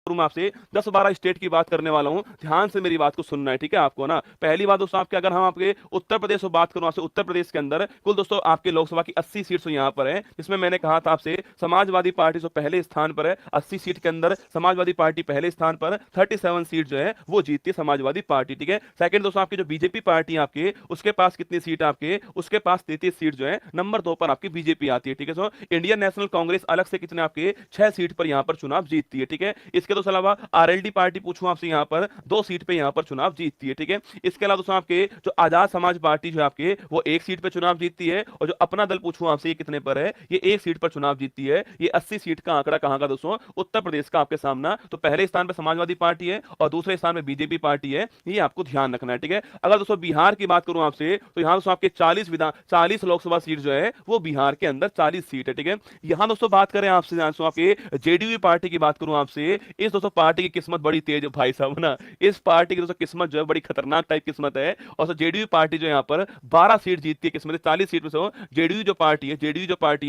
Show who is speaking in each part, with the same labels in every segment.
Speaker 1: मैं आपसे 10-12 स्टेट की बात करने वाला हूं, ध्यान से मेरी बात को सुनना है, ठीक है आपको ना। पहली बात दोस्तों आपके, अगर हम आपके उत्तर प्रदेश को बात करूं आपसे, उत्तर प्रदेश के अंदर कुल दोस्तों आपके लोकसभा की 80 सीट्स यहां पर है, जिसमें मैंने कहा था आपसे समाजवादी पार्टी जो पहले स्थान पर है, 80 सीट के अंदर समाजवादी पार्टी पहले स्थान पर, 37 सीट जो है वो जीतती है समाजवादी पार्टी, ठीक है। सेकंड दोस्तों आपकी जो बीजेपी पार्टी आपके, उसके पास कितनी सीट आपके, उसके पास 33 सीट जो है, नंबर 2 पर आपकी बीजेपी आती है, ठीक है। इंडियन नेशनल कांग्रेस अलग से कितने आपके 6 सीट पर यहां पर चुनाव जीतती है, ठीक है। इसके तो अलावा आरएलडी पार्टी पूछूं आपसे, यहां पर 2 सीट पे यहां पर चुनाव जीतती है, ठीक है। इसके अलावा दोस्तों आपके जो आजाद समाज पार्टी जो आपके, वो 1 सीट पे चुनाव जीतती है, और जो अपना दल पूछूं आपसे, ये कितने पर है, ये 1 सीट पर चुनाव जीतती है। ये 80 सीट का आंकड़ा कहां का दोस्तों, उत्तर प्रदेश का आपके सामना। तो पहले स्थान पर समाजवादी पार्टी है और दूसरे स्थान पर बीजेपी पार्टी है, ये आपको ध्यान रखना है, ठीक है। अगर दोस्तों बिहार की बात करूं आपसे, तो यहां दोस्तों आपके 40 लोकसभा सीट जो है वो बिहार के अंदर 40 सीट है, ठीक है। यहां दोस्तों बात करें आपसे दोस्तों आपके जेडीयू पार्टी की बात करूं आपसे, इस दोस्तों पार्टी की किस्मत बड़ी तेज है भाई साहब ना। इस पार्टी की दोस्तों किस्मत जो है बड़ी खतरनाक टाइप किस्मत है, और जेडीयू पार्टी जो यहाँ पर 12 सीट जीतती है किस्मत, 40 सीट में से जेडीयू जो पार्टी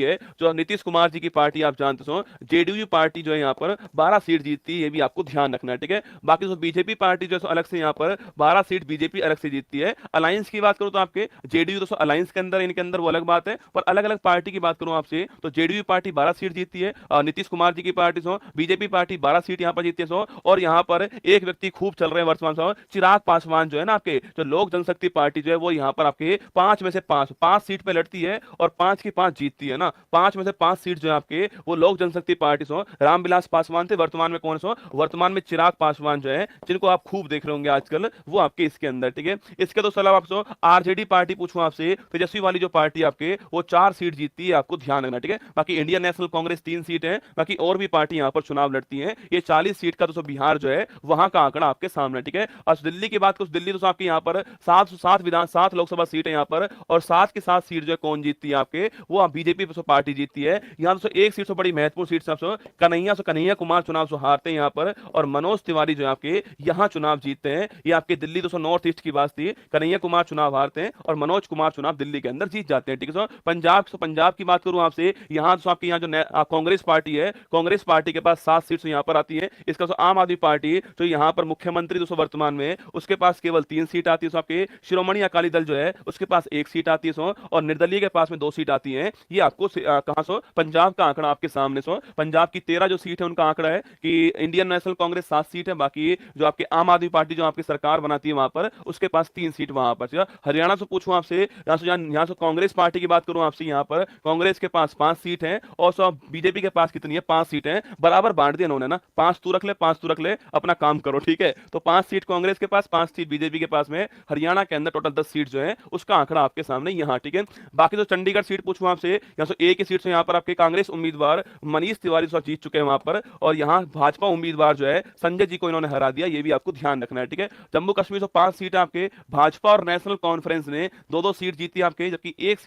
Speaker 1: है, जो नीतीश कुमार जी की पार्टी आप जानते हो, जेडीयू पार्टी जो है यहाँ पर 12 सीट जीतती है, ये भी आपको ध्यान रखना है, ठीक है। बाकी दोस्तों बीजेपी पार्टी जो है अलग से यहाँ पर 12 सीट बीजेपी अलग से जीतती है। अलायंस की बात करूं तो आपके जेडीयू दोस्तों अलायंस के अंदर, इनके अंदर वो अलग बात है, पर अलग अलग पार्टी की बात करूं आपसे, तो जेडीयू पार्टी 12 सीट जीतती है, नीतीश कुमार जी की पार्टी बीजेपी पार्टी 12 सीट यहाँ पर जीतती है। और यहाँ पर एक व्यक्ति खूब चल रहे हैं वर्तमान चिराग पासवान जो है ना, आपके जो लोक जनशक्ति पार्टी जो है, वो यहाँ पर आपके 5 में से 5 सीट पे लड़ती है, और 5 की 5 जीतती है ना। 5 में से 5 सीट जो है आपके, वो लोक जनशक्ति पार्टी रामविलास पासवान थे, वर्तमान में कौन वर्तमान में चिराग पासवान जो है, जिनको आप खूब देख रहे होंगे आजकल, वो आपके इसके अंदर, ठीक है। इसके तो अलावा आपसे आरजेडी पार्टी पूछूं आपसे, तेजस्वी वाली जो पार्टी आपके, वो 4 सीट जीतती है, आपको ध्यान रखना, ठीक है। बाकी इंडियन नेशनल कांग्रेस 3 सीट है, बाकी और भी पार्टी यहाँ पर चुनाव लड़ती है। ये 40 सीट का दोस्तों बिहार जो है वहां का आंकड़ा आपके सामने, ठीक है। और दिल्ली की बात करो, दिल्ली दोस्तों आपके यहाँ पर 7 लोकसभा सीट है यहाँ पर, और 7 की 7 सीट जो है कौन जीतती है आपके, वो आप बीजेपी पार्टी जीतती है। यहाँ दोस्तों एक सीट से बड़ी महत्वपूर्ण सीट कन्हैया कुमार चुनाव से हारते हैं यहाँ पर, और मनोज तिवारी जो आपके यहाँ चुनाव जीतते हैं। ये आपके दिल्ली दोस्तों नॉर्थ ईस्ट की बात थी, कन्हैया कुमार चुनाव हारते हैं और मनोज कुमार चुनाव दिल्ली के अंदर जीत जाते हैं, ठीक है। पंजाब की बात करूं आपसे, यहाँ तो आपके यहाँ जो कांग्रेस पार्टी है, कांग्रेस पार्टी के पास 7 सीट यहाँ पर आती है। इसका आम आदमी पार्टी जो यहाँ पर मुख्यमंत्री दोस्तों वर्तमान में, उसके पास केवल 3 सीट आती है। आपके शिरोमणि अकाली दल जो है, उसके पास 1 सीट आती है, और निर्दलीय के पास में 2 सीट आती है। ये आपको कहां पंजाब का आंकड़ा आपके सामने पंजाब की 13 जो सीट है उनका आंकड़ा है कि इंडियन नेशनल कांग्रेस 7 सीट है, बाकी जो आपके आम आदमी पार्टी जो आपकी सरकार बनाती है वहां पर, उसके पास 3 सीट वहां पर। हरियाणा से पूछूं आपसे, यहाँ से कांग्रेस पार्टी की बात करूं आपसे, यहाँ पर कांग्रेस के पास 5 सीट है, और बीजेपी के पास कितनी है, 5 सीट है। बराबर बांट दिया उन्होंने ना, 5 तू रख ले, 5 तू रख ले, अपना काम करो, ठीक है। तो 5 सीट कांग्रेस के पास, 5 सीट बीजेपी के पास में। हरियाणा के अंदर टोटल 10 सीट जो है, उसका आंकड़ा आपके सामने यहाँ, ठीक है। बाकी जो चंडीगढ़ सीट पूछूं आपसे, यहाँ से एक ही सीट से यहाँ पर आपके कांग्रेस उम्मीदवार मनीष तिवारी जीत चुके हैं वहां पर, और यहाँ भाजपा उम्मीदवार जो है संजय जी को इन्होंने हरा दिया, ये भी आपको ध्यान रखना है, ठीक है। जम्मू कश्मीर से 5 सीट आपके भाजपा और नेशनल कॉन्फ्रेंस ने 2-2 सीट जीती आपके, जबकि एक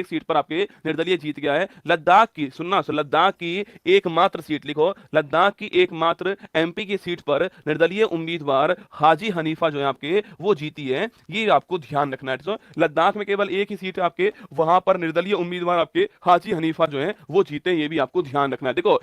Speaker 1: सीट पर आपके निर्दलीय जीत गया है। लद्दाख की सुनना, लद्दाख की एकमात्र सीट लिखो, लद्दाख की एकमात्र एमपी की सीट पर निर्दलीय उम्मीदवार हाजी हनीफा जो है आपके, वो जीती है, ये आपको ध्यान रखना है। तो लद्दाख में केवल एक ही सीट है आपके, वहां पर निर्दलीय उम्मीदवार आपके हाजी हनीफा जो है वो जीते, ये भी आपको ध्यान रखना है। देखो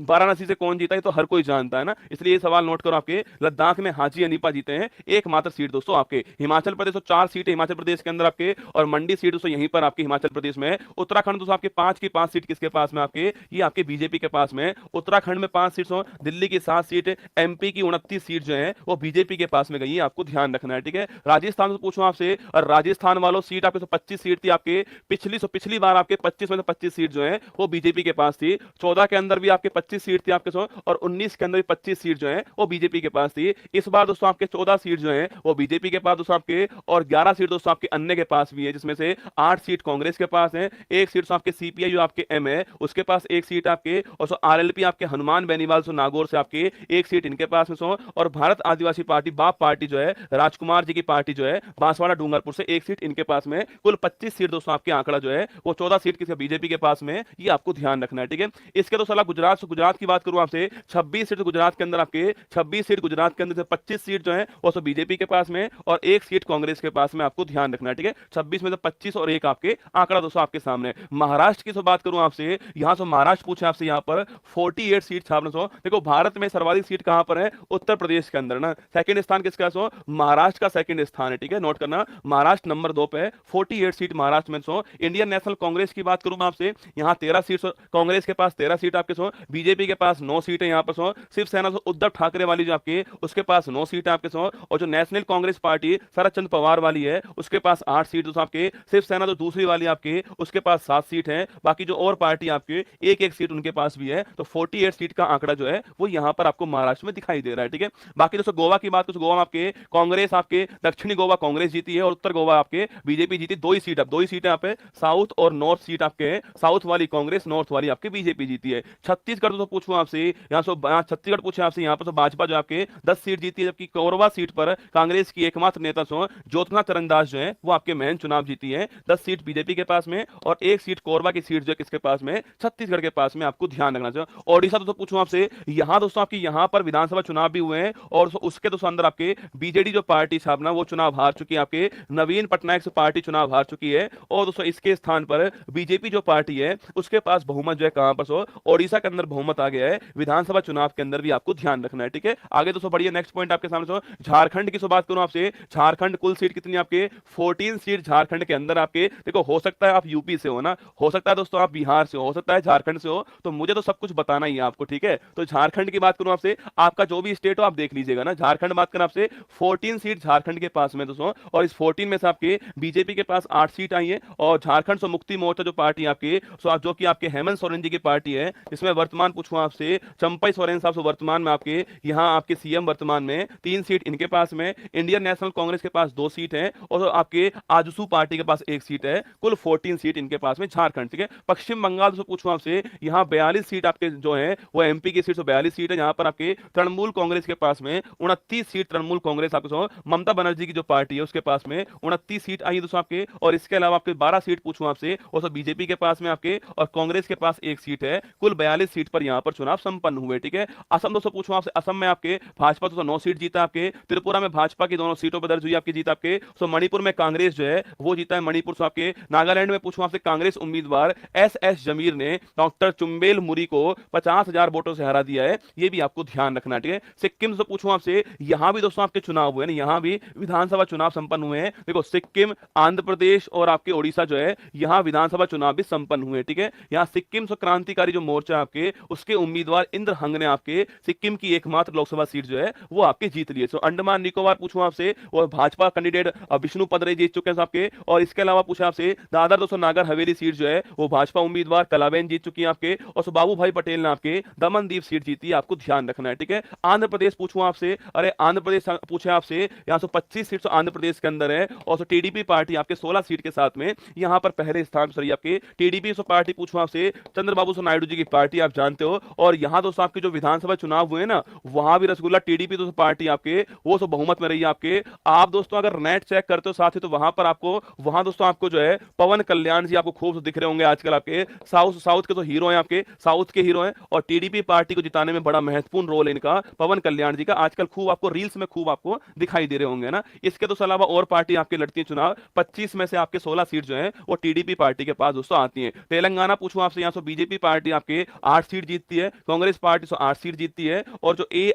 Speaker 1: वाराणसी से कौन जीता है तो हर कोई जानता है ना, इसलिए ये सवाल नोट करो, आपके लद्दाख में हाजी हनीफा जीते हैं, एकमात्र सीट दोस्तों आपके। हिमाचल प्रदेश 4 सीट है हिमाचल प्रदेश के अंदर आपके, और मंडी सीट दोस्तों यहीं पर आपके हिमाचल प्रदेश में। उत्तराखंड दोस्तों आपके 5 की 5 सीट किसके पास में आपके, ये आपके बीजेपी के पास में। उत्तराखंड में 5 सीट, दिल्ली की 7 सीट, एमपी की 29 सीट जो है वो बीजेपी के पास में गई है, आपको ध्यान रखना है, ठीक है। राजस्थान से पूछूं आपसे, और राजस्थान वालों सीट आपके 25 सीट थी आपके, पिछली बार आपके 25 में से 25 सीट जो है वो बीजेपी के पास थी। 14 के अंदर भी आपके 25 सीट थी आपके, और 19 के अंदर भी 25 सीट जो है वो बीजेपी के पास थी। इस बार दोस्तों आपके 14 सीट जो है वो बीजेपी के पास दोस्तों आपके, और 11 सीट दोस्तों आपके अन्य के पास भी है, जिसमें से 8 सीट कांग्रेस के पास है, 1 सीट आपके सीपीआई जो आपके एम है उसके पास 1 सीट आपके, और आरएलपी आपके हनुमान बेनीवाल नागौर से आपके 1 सीट इनके पास में, और भारत आदिवासी पार्टी बाप पार्टी जो है राजकुमार जी की पार्टी जो है बांसवाड़ा डूंगरपुर से 1 सीट इनके पास में। कुल 25 सीट दोस्तों आपके आंकड़ा जो है वो 14 सीट किसके, बीजेपी के पास में, ये आपको ध्यान रखना है, ठीक है। इसके तो सलाह गुजरात की बात करूं आपसे, 26 सीट गुजरात के अंदर आपके, 26 सीट गुजरात के अंदर से 25 सीट जो है वो सब बीजेपी के पास में, और 1 सीट कांग्रेस के पास में, आपको ध्यान रखना है, ठीक है। 26 में से 25 और 1 आपके आंकड़ा दोस्तों आपके सामने। महाराष्ट्र की बात करूं आपसे, यहां से महाराष्ट्र पूछे आपसे, यहां पर 48 सीट छापने देखो भारत में सर्वाधिक सीट कहां पर है? उत्तर प्रदेश के अंदर ना। सेकंड स्थान किसका है? सो महाराष्ट्र का सेकंड स्थान है, ठीक है, नोट करना। महाराष्ट्र नंबर 2 पे है, 48 सीट महाराष्ट्र में। सो इंडियन नेशनल कांग्रेस की बात करूं मैं आपसे, यहां 13 सीट, कांग्रेस के पास 13 सीट आपके। सो बीजेपी के पास 9 सीट है यहाँ पर। सो शिवसेना उद्धव ठाकरे वाली जो आपके, उसके पास 9 सीट है आपके। सो और जो नेशनल कांग्रेस पार्टी शरद चंद्र पवार वाली है, उसके पास 8 सीट आपके। शिवसेना जो दूसरी वाली आपके, उसके पास 7 सीट है। बाकी जो और पार्टी आपके एक एक सीट उनके पास भी है। तो 48 सीट का आंकड़ा जो है वो यहां पर आपको महाराष्ट्र में दिखाई दे रहा है, ठीक है। बाकी दोस्तों गोवा की बात करें, गोवा में आपके कांग्रेस, आपके दक्षिणी गोवा कांग्रेस जीती है और उत्तर गोवा आपके बीजेपी जीती। दो ही सीट, अब दो ही सीट यहाँ पे, साउथ और नॉर्थ सीट आपके, साउथ वाली कांग्रेस, नॉर्थ वाली आपके बीजेपी जीती है। छत्तीसगढ़ तो पूछूं आपसे, यहाँ से छत्तीसगढ़ पूछे आपसे, यहाँ पर तो भाजपा जो आपके 10 सीट जीती है, जबकि कोरबा सीट पर कांग्रेस की एकमात्र नेता सो ज्योत्सना चरणदास जो है वो आपके मैन चुनाव जीती है। 10 सीट बीजेपी के पास में और 1 सीट कोरबा की सीट जो किसके पास में? छत्तीसगढ़ के पास में। आपको ध्यान रखना चाहिए। ओडिशा तो पूछूं आपसे, यहां दोस्तों आपकी यहां पर विधानसभा चुनाव भी हुए हैं और उसके दोस्तों अंदर आपके बीजेडी जो पार्टी साहब ना वो चुनाव हार चुकी है, आपके नवीन पटनायक से पार्टी चुनाव हार चुकी है। और दोस्तों इसके स्थान पर बीजेपी जो पार्टी है उसके पास बहुमत जो है कहां पर? सो ओडिशा के अंदर बहुमत आ गया है विधानसभा चुनाव के अंदर भी, आपको ध्यान रखना है, ठीक है। आगे दोस्तों बढ़िए, नेक्स्ट पॉइंट आपके सामने। सो झारखंड की बात करूं आपसे, झारखंड कुल सीट कितनी आपके? 14 सीट झारखंड के अंदर आपके। देखो हो सकता है आप यूपी से हो ना, हो सकता है दोस्तों आप बिहार से हो सकता है झारखंड से हो, तो मुझे तो सब कुछ बताना ही है आपको, ठीक है। तो झारखंड की बात करूं आपसे, आपका जो भी स्टेट हो आप देख लीजिएगा ना। झारखंड बात करें आपसे, 14 सीट झारखंड के पास में दोस्तों, और इस 14 में से आपके बीजेपी के पास 8 सीट आई है। और झारखंड से मुक्ति मोर्चा जो पार्टी आपकी, जो कि आपके हेमंत सोरेन जी की पार्टी है, इसमें वर्तमान पूछूं आपसे चंपई सोरेन साहब से वर्तमान में आपके यहां आपके सीएम वर्तमान में 3 सीट इनके पास में। इंडियन नेशनल कांग्रेस के पास 2 सीट है और आपके आजसू पार्टी के पास 1 सीट है। कुल 14 सीट इनके पास में झारखंड, ठीक है। पश्चिम बंगाल से पूछूं आपसे, यहां 42 सीट आपके जो है वो एमपी की सीट, 42 सीट है। यहां पर आपके तृणमूल कांग्रेस के पास में 29 सीट, तृणमूल कांग्रेस आपको ममता बनर्जी की जो पार्टी है उसके पास में 29 सीट आई दोस्तों आपके। और इसके अलावा आपके 12 सीट पूछूं आपसे, और सब बीजेपी के पास में आपके, और कांग्रेस के पास 1 सीट है। कुल 42 सीट पर यहां पर चुनाव संपन्न हुए, ठीक है। असम दोस्तों पूछूं आपसे, असम में आपके भाजपा तो 9 सीट जीता आपके। त्रिपुरा में भाजपा की दोनों सीटों पर दर्ज हुई आपकी जीत आपके। सो मणिपुर में कांग्रेस जो है वो जीता है, मणिपुर से आपके। नागालैंड में पूछूं आपसे, कांग्रेस उम्मीदवार एस जमीर ने डॉक्टर चुम्बेल मुरी को 50,000 वोटों से हरा दिया है, ये भी आपको ध्यान रखना, ठीक है। सिक्किम से पूछूं आपसे, यहां भी दोस्तों आपके चुनाव हुए ना, यहां भी विधानसभा चुनाव संपन्न हुए हैं। देखो सिक्किम, आंध्र प्रदेश और आपके ओडिशा जो है यहां विधानसभा चुनाव भी संपन्न हुए, ठीक है। यहां सिक्किम से क्रांतिकारी जो मोर्चा आपके, उसके उम्मीदवार इंद्र हंग ने आपके सिक्किम की एकमात्र लोकसभा सीट जो है वो आपके जीत ली है। अंडमान निकोबार पूछूं आपसे, और भाजपा कैंडिडेट विष्णु पदरे जीत चुके हैं आपके। और इसके अलावा पूछा आपसे, दादर दोस्तों नागर हवेली सीट जो है वो भाजपा उम्मीदवार कलाबेन जीत चुकी है आपके। और बाबू भाई पटेल ने आपके दमनदीप सीट जीती है, आपको ध्यान रखना है, ठीक है। आंध्र प्रदेश पूछूं आपसे, अरे आंध्र प्रदेश पूछे आपसे, यहाँ से 25 सीट आंध्र प्रदेश के अंदर है। और टीडीपी पार्टी आपके 16 सीट के साथ में यहां पर पहले स्थान पर आपके टीडीपी पार्टी पूछूं आपसे, चंद्रबाबू नायडू जी की पार्टी आप जानते हो। और यहां दोस्तों आपके जो विधानसभा चुनाव हुए ना, वहां भी रसगुल्ला टीडीपी दोस्तों पार्टी आपके वो सब बहुमत में रही है आपके। आप दोस्तों अगर नेट चेक करते हो साथ ही, तो वहां पर आपको, वहां दोस्तों आपको जो है पवन कल्याण जी आपको खूब दिख रहे होंगे आजकल आपके। साउथ के तो हीरो हैं आपके, साउथ के हीरो हैं। और टीडीपी पार्टी को जिताने में बड़ा महत्वपूर्ण रोल है इनका, पवन कल्याण जी का। आजकल खूब आपको रील्स में खूब आपको दिखाई दे रहे होंगे ना। इसके तो अलावा और पार्टी आपके लड़ती है चुनाव, 25 में से आपके 16 सीट जो है वो टीडीपी पार्टी के पास दोस्तों आती है। तेलंगाना पूछूं आपसे, यहाँ से बीजेपी पार्टी आपके 8 सीट जीतती है, कांग्रेस पार्टी 8 सीट जीतती है। और जो ए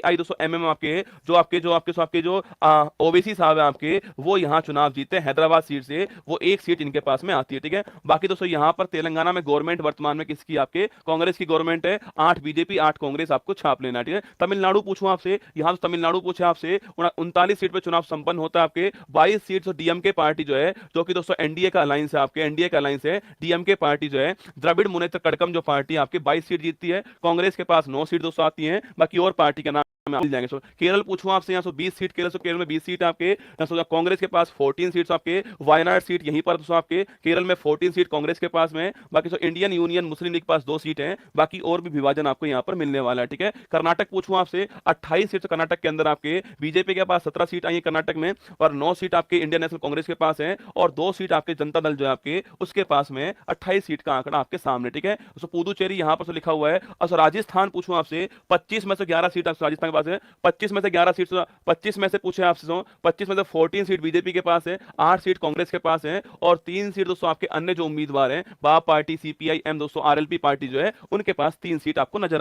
Speaker 1: आई दोस्तों एमएम आपके जो ओबीसी साहब है आपके, वो यहाँ चुनाव जीते हैदराबाद सीट से, वो 1 सीट इनके पास में आती है, ठीक है। बाकी दोस्तों यहाँ पर तेलंगाना में गवर्नमेंट वर्तमान में किसकी? आपके कांग्रेस की गवर्नमेंट है। 8 बीजेपी 8 कांग्रेस आपको छाप लेना, ठीक है। तमिलनाडु पूछूं आपसे, यहाँ तो तमिलनाडु पूछे आपसे, 39 सीट पर चुनाव संपन्न होता है आपके। 22 सीट डीएमके पार्टी जो है, जो कि दोस्तों एनडीए का अलायंस है आपके, एनडीए का अलायंस है। डीएमके पार्टी जो है, द्रविड़ मुनेत्र कड़कम जो पार्टी आपके 22 सीट जीतती है। कांग्रेस के पास 9 सीट दोस्तों आती है, बाकी और पार्टी का नाम मिल जाएंगे। केरल पूछूं आपसे, यहाँ 20 सीट केरल में 20 सीट आपके। कांग्रेस के पास 14 सीट्स आपके। वायनाड सीट यहीं पर दोस्तों आपके केरल में 14 सीट कांग्रेस के पास में। बाकी इंडियन यूनियन मुस्लिम लीग के पास 2 सीट हैं, बाकी और भी विभाजन आपको यहाँ पर मिलने वाला है, ठीक है। कर्नाटक पूछूं आपसे, 28 सीट कर्नाटक के अंदर आपके बीजेपी के पास 17 सीट आई है कर्नाटक में, और 9 सीट आपके इंडियन नेशनल कांग्रेस के पास है, और 2 सीट आपके जनता दल जो है आपके उसके पास में। 28 सीट का आंकड़ा आपके सामने, ठीक है। पुदुचेरी यहाँ पर लिखा हुआ है। और राजस्थान पूछूं आपसे, 25 में से 11 सीट राजस्थान के पास है। 25 में से 11 सीट, 25 में से पूछे आपसे, 25 में से 14 सीट बीजेपी के पास है, 8 सीट कांग्रेस के पास है, और 3 सीट दोस्तों आपके अन्य जो उम्मीदवार हैं, बाप पार्टी, सीपीआई एम दोस्तों, आरएलपी पार्टी जो है उनके पास 3 सीट आपको नजर